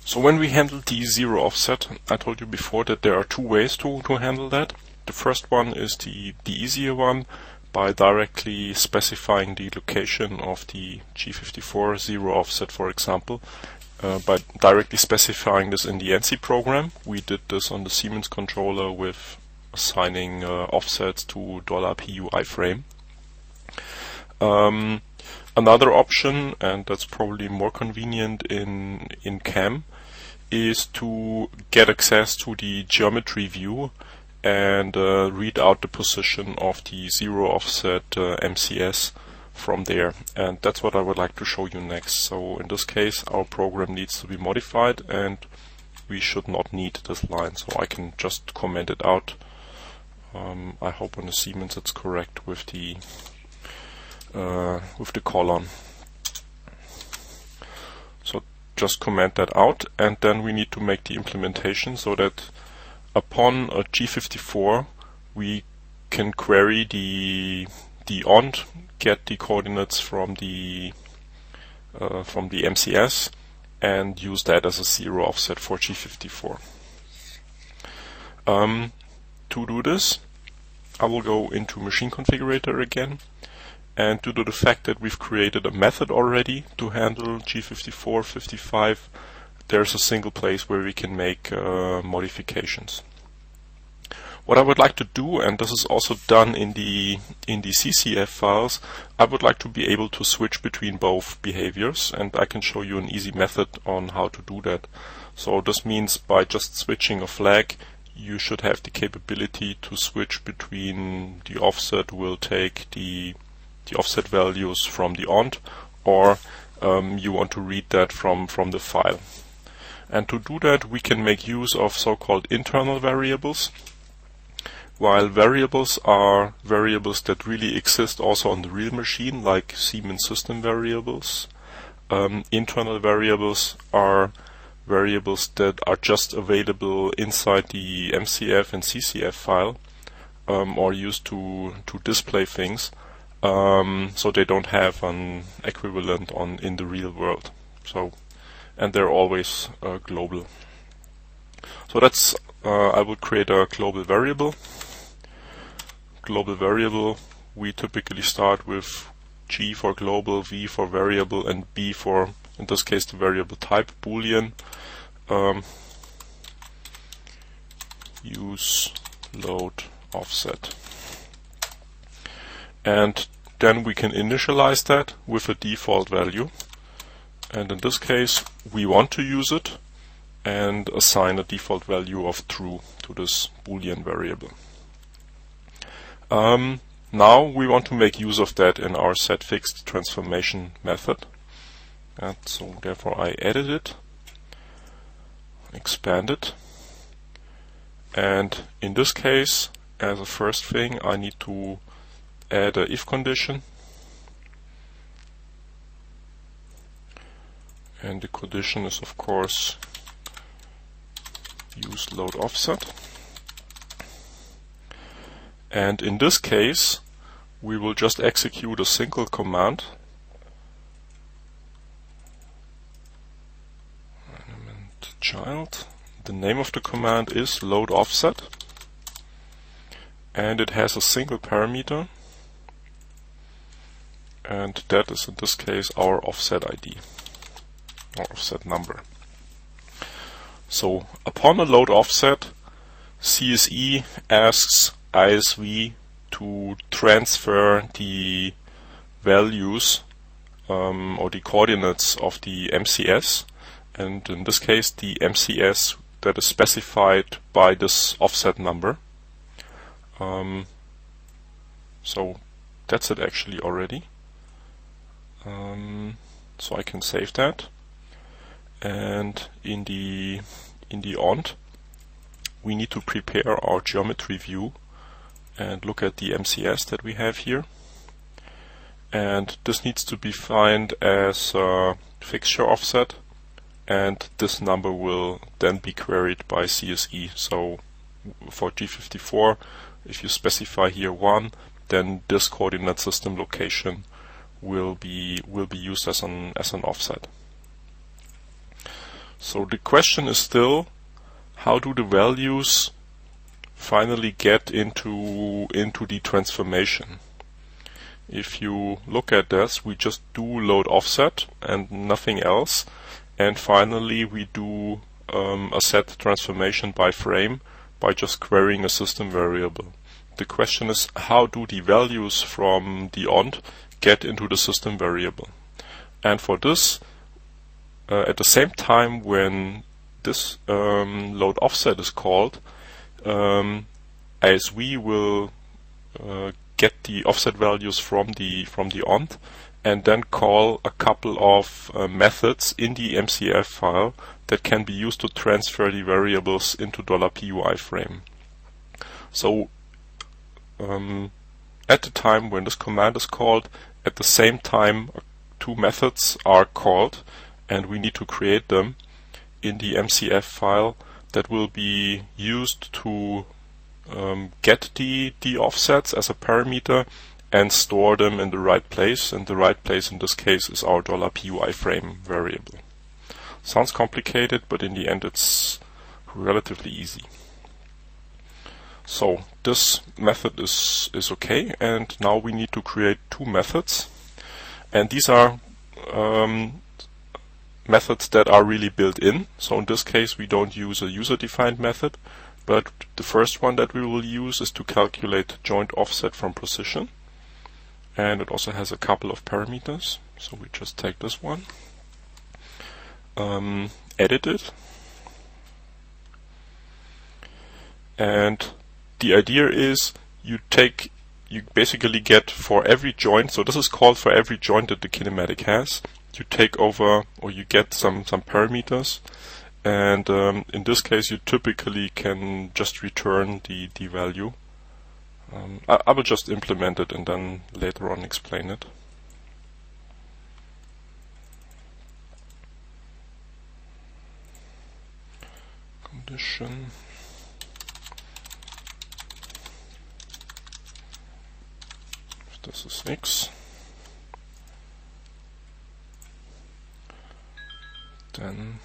So when we handle the zero offset, I told you before that there are two ways to handle that. The first one is the easier one, by directly specifying the location of the G54 zero offset, for example, by directly specifying this in the ANSI program. We did this on the Siemens controller with assigning offsets to $PU iframe. Another option, and that's probably more convenient in CAM, is to get access to the geometry view and read out the position of the zero offset MCS from there. And that's what I would like to show you next. So in this case, our program needs to be modified, and we should not need this line. So I can just comment it out. I hope on the Siemens it's correct with the colon. So just comment that out, and then we need to make the implementation so that upon a G54 we can query the ONT, get the coordinates from the MCS, and use that as a zero offset for G54. To do this, I will go into Machine Configurator again, and due to the fact that we've created a method already to handle G54, 55, there's a single place where we can make modifications. What I would like to do, and this is also done in the CCF files, I would like to be able to switch between both behaviors, and I can show you an easy method on how to do that. So this means by just switching a flag, you should have the capability to switch between the offset will take the offset values from the ONT, or you want to read that from the file. And to do that, we can make use of so-called internal variables. While variables are variables that really exist also on the real machine, like Siemens system variables, internal variables are variables that are just available inside the MCF and CCF file, or used to display things, so they don't have an equivalent in the real world. So, and they're always global. So that's I will create a global variable. Global variable, we typically start with G for global, V for variable, and B for, in this case, the variable type, Boolean. Use load offset. And then we can initialize that with a default value. And in this case, we want to use it and assign a default value of true to this Boolean variable. Now we want to make use of that in our setFixed transformation method. And so therefore I edit it, expand it, and in this case, as a first thing, I need to add a if condition, and the condition is of course use load offset. And in this case, we will just execute a single command. Element child. The name of the command is load offset, and it has a single parameter, and that is in this case our offset ID, or offset number. So upon a load offset, CSE asks ISV to transfer the values or the coordinates of the MCS, and in this case the MCS that is specified by this offset number. So that's it actually already. So I can save that, and in the ONT we need to prepare our geometry view and look at the MCS that we have here, and this needs to be defined as a fixture offset, and this number will then be queried by CSE. So for G54, if you specify here 1, then this coordinate system location will be used as an offset. So the question is still, how do the values finally get into the transformation? If you look at this, we just do load offset and nothing else, and finally we do a set transformation by frame by just querying a system variable. The question is, how do the values from the ONT get into the system variable? And for this, at the same time when this load offset is called, as we will get the offset values from the ONT and then call a couple of methods in the MCF file that can be used to transfer the variables into $PUI frame. So at the time when this command is called, at the same time two methods are called, and we need to create them in the MCF file that will be used to get the offsets as a parameter and store them in the right place, and the right place in this case is our $PUI frame variable. Sounds complicated, but in the end it's relatively easy. So this method is okay, and now we need to create two methods, and these are methods that are really built in. So in this case we don't use a user-defined method, but the first one that we will use is to calculate joint offset from position, and it also has a couple of parameters. So we just take this one, edit it, and the idea is you basically get for every joint, so this is called for every joint that the kinematic has, you take over, or you get some parameters, and in this case you typically can just return the value. I will just implement it and then later on explain it. Condition. If this is X, then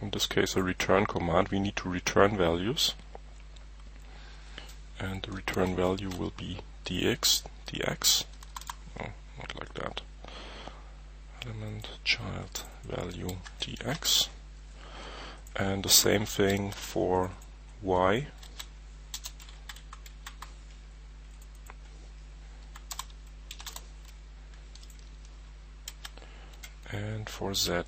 in this case a return command, we need to return values, and the return value will be dx, no, not like that, element child value dx, and the same thing for y, and for z.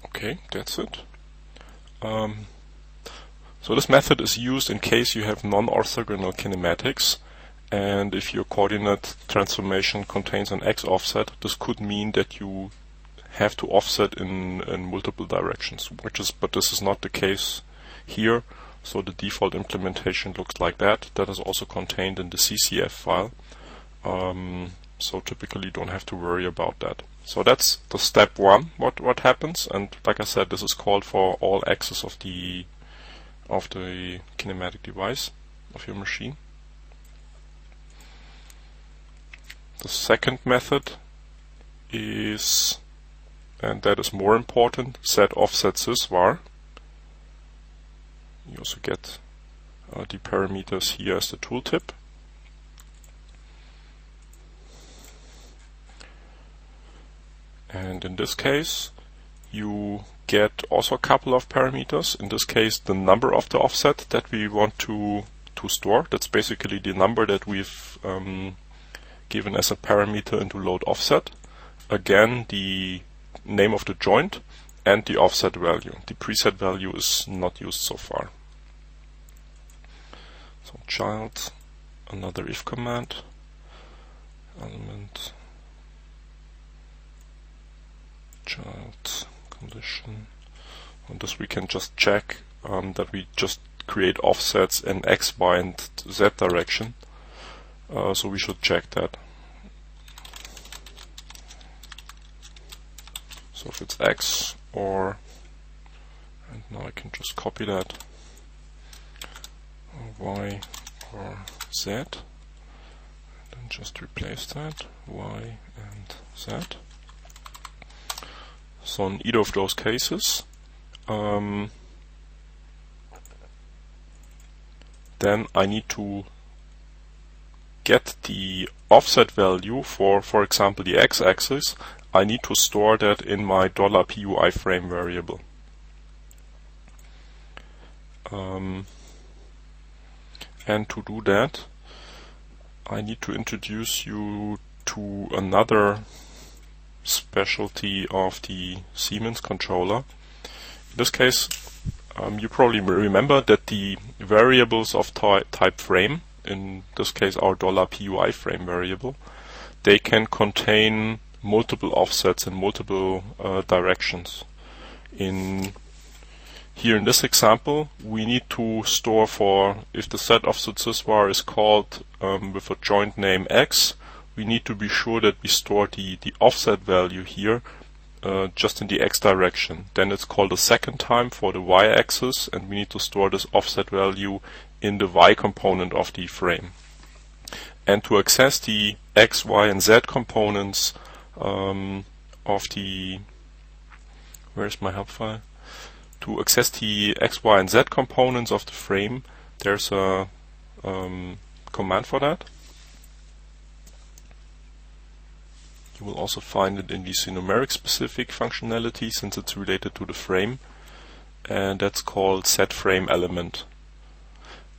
Okay, that's it. So this method is used in case you have non-orthogonal kinematics, and if your coordinate transformation contains an x offset, this could mean that you have to offset in multiple directions, but this is not the case here. So the default implementation looks like that. That is also contained in the CCF file. So typically you don't have to worry about that. So that's the step one, what happens, and like I said, this is called for all axes of the kinematic device of your machine. The second method is, and that is more important, set offset sysvar. You also get the parameters here as the tooltip. And in this case, you get also a couple of parameters. In this case, the number of the offset that we want to store. That's basically the number that we've given as a parameter into load offset. Again, the name of the joint and the offset value. The preset value is not used so far. So child, another if command, element child condition. On this we can just check that we just create offsets in x, y and z direction. So we should check that. it's X or, and now I can just copy that, or Y or Z, and then just replace that, Y and Z. So in either of those cases, then I need to get the offset value for example, the x-axis. I need to store that in my $PUI frame variable. And to do that, I need to introduce you to another specialty of the Siemens controller. In this case, you probably remember that the variables of type frame, in this case our $PUI frame variable, they can contain multiple offsets in multiple directions. Here in this example, we need to store for, if the set offset sysvar is called with a joint name X, we need to be sure that we store the offset value here just in the X direction. Then it's called a second time for the Y axis, and we need to store this offset value in the Y component of the frame. And to access the X, Y, and Z components of the, where's my help file? To access the X, Y, and Z components of the frame, there's a command for that. You will also find it in the numeric specific functionality since it's related to the frame, and that's called setFrameElement.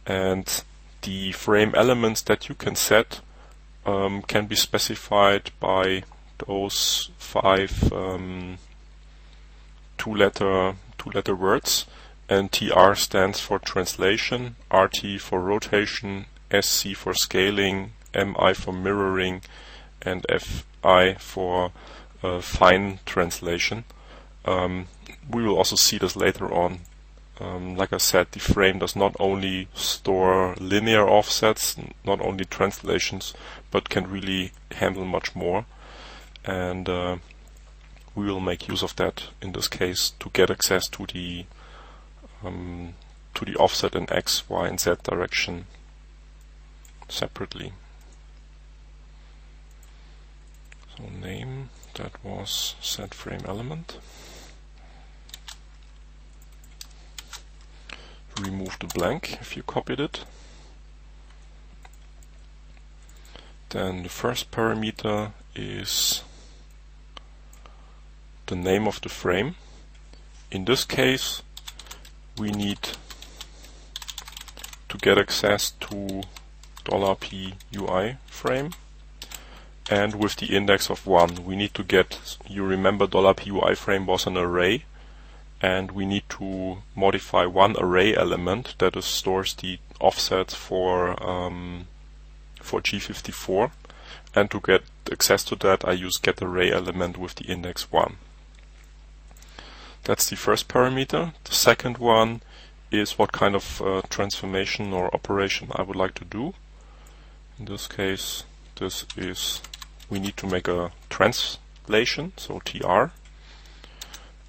And the frame elements that you can set can be specified by those 5 two-letter words, and TR stands for translation, RT for rotation, SC for scaling, MI for mirroring, and FI for fine translation. We will also see this later on. Like I said, the frame does not only store linear offsets, not only translations, but can really handle much more. And we will make use of that in this case to get access to the offset in X, Y, and Z direction separately. So name, that was setFrameElement. Remove the blank if you copied it. Then the first parameter is the name of the frame. In this case, we need to get access to $PUI frame, and with the index of 1 we need to get, you remember $PUI frame was an array, and we need to modify one array element that stores the offsets for G54, and to get access to that I use getArrayElement with the index 1. That's the first parameter. The second one is what kind of transformation or operation I would like to do. In this case, this is, we need to make a translation, so TR.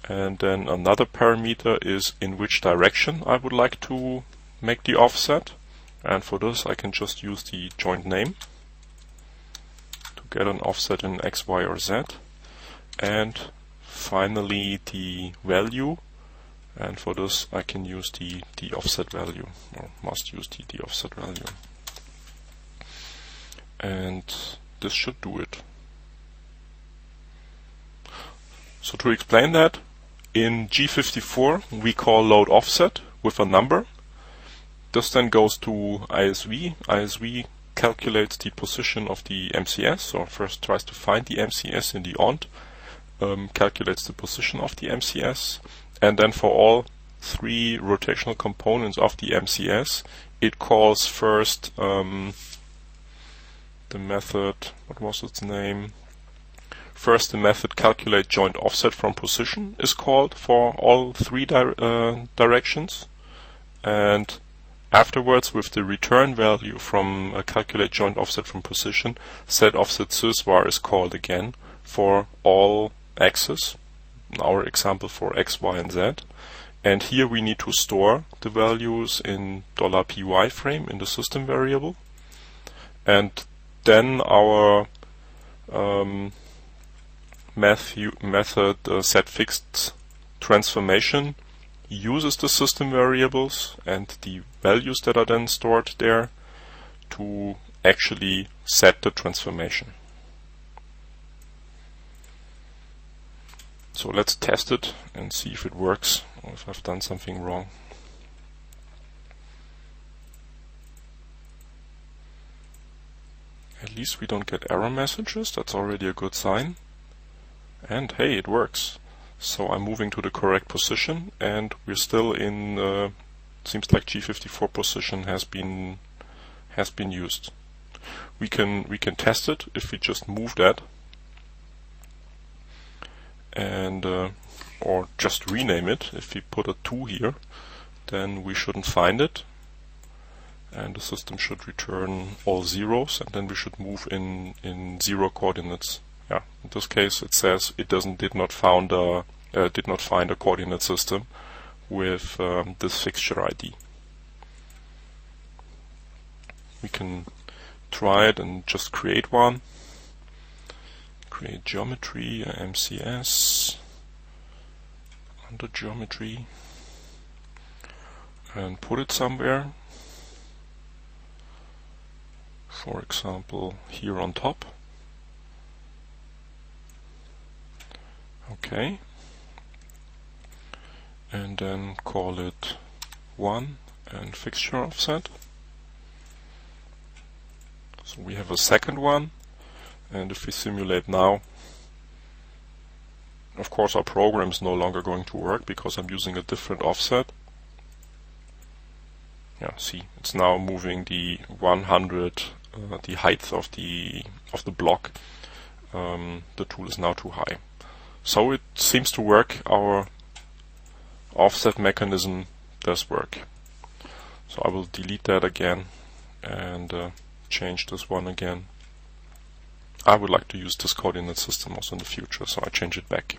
And then another parameter is in which direction I would like to make the offset. And for this I can just use the joint name to get an offset in X, Y, or Z. And finally the value, and for this I can use the offset value, or must use the offset value. And this should do it. So to explain that, in G54 we call load offset with a number. This then goes to ISV. ISV calculates the position of the MCS, so first tries to find the MCS in the ONT, calculates the position of the MCS, and then for all 3 rotational components of the MCS it calls first the method, what was its name? First the method calculate joint offset from position is called for all 3 directions, and afterwards with the return value from calculate joint offset from position, set offset sysvar is called again for all axes, in our example for X, Y, and Z. And here we need to store the values in $py frame in the system variable. And then our method setFixed transformation uses the system variables and the values that are then stored there to actually set the transformation. So let's test it and see if it works or if I've done something wrong. At least we don't get error messages, that's already a good sign. And hey, it works. So I'm moving to the correct position and we're still in, seems like G54 position has been used. We can test it if we just move that and or just rename it. If we put a 2 here, then we shouldn't find it and the system should return all zeros, and then we should move in 0 coordinates. Yeah, in this case it says it did not find a coordinate system with this fixture ID. We can try it and just create one. Create geometry, MCS, under geometry, and put it somewhere. For example, here on top. Okay. And then call it 1 and fixture offset. So we have a second one, and if we simulate now, of course our program is no longer going to work because I'm using a different offset. Yeah, see, it's now moving the 100, the height of the block. The tool is now too high. So it seems to work. Our offset mechanism does work. So I will delete that again and change this one again. I would like to use this coordinate system also in the future, so I change it back.